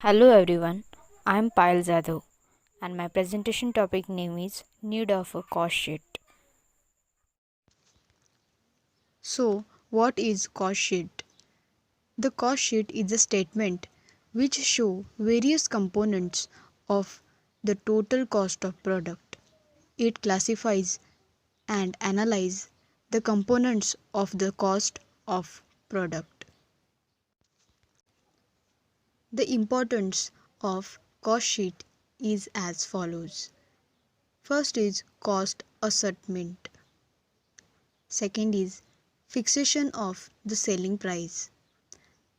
Hello everyone, I am Payal Zadhu and my presentation topic name is Need of a Cost Sheet. So, what is cost sheet? The cost sheet is a statement which show various components of the total cost of product. It classifies and analyze the components of the cost of product. The importance of cost sheet is as follows. First is cost assessment. Second is fixation of the selling price.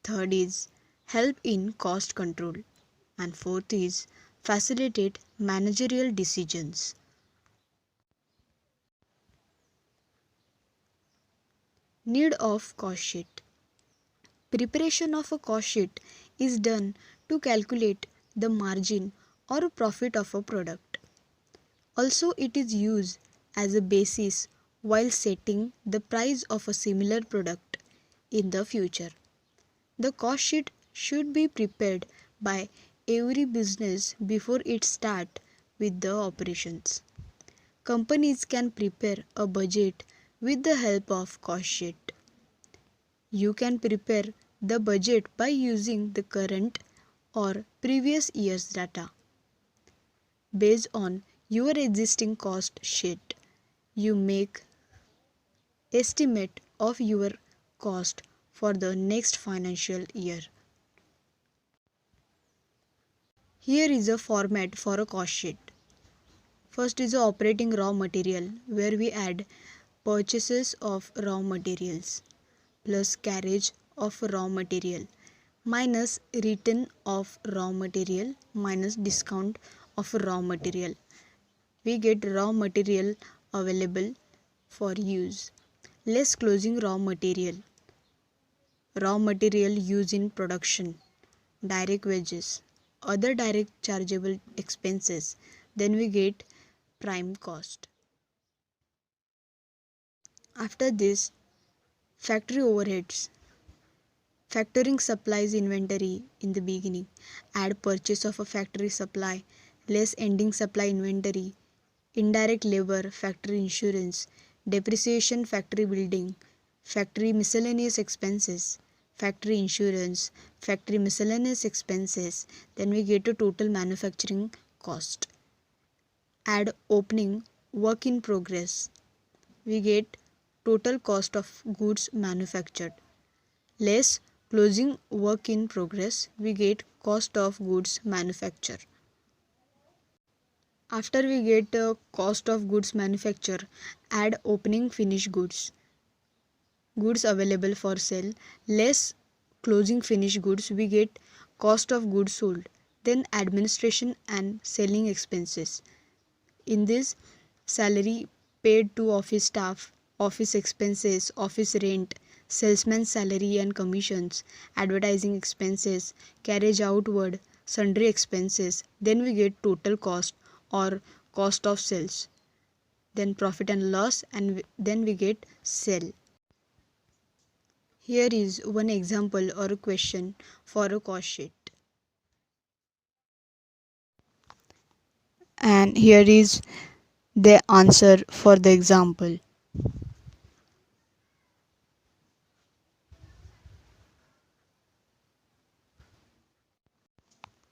Third is help in cost control. And fourth is facilitate managerial decisions. Need of cost sheet. Preparation of a cost sheet is done to calculate the margin or profit of a product. Also, it is used as a basis while setting the price of a similar product in the future. The cost sheet should be prepared by every business before it starts with the operations. Companies can prepare a budget with the help of cost sheet. You can prepare the budget by using the current or previous year's data. Based on your existing cost sheet, you make estimate of your cost for the next financial year. Here is a format for a cost sheet. First is the operating raw material, where we add purchases of raw materials plus carriage of raw material minus return of raw material minus discount of raw material. We get raw material available for use less closing raw material used in production, direct wages, other direct chargeable expenses. Then we get prime cost. After this, factory overheads. Factoring supplies inventory in the beginning. Add purchase of a factory supply, less ending supply inventory, indirect labor, factory insurance, depreciation factory building, factory miscellaneous expenses, factory insurance, factory miscellaneous expenses. Then we get a total manufacturing cost. Add opening work in progress. We get total cost of goods manufactured. Less closing work in progress, we get cost of goods manufactured. After we get cost of goods manufactured, add opening finished goods available for sale, less closing finished goods, we get cost of goods sold. Then administration and selling expenses. In this, salary paid to office staff, office expenses, office rent, salesman's salary and commissions, advertising expenses, carriage outward, sundry expenses. Then we get total cost or cost of sales. Then profit and loss, and then we get sell. Here is one example or a question for a cost sheet. And here is the answer for the example.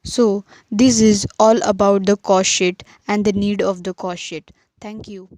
So, this is all about the cost sheet and the need of the cost sheet. Thank you.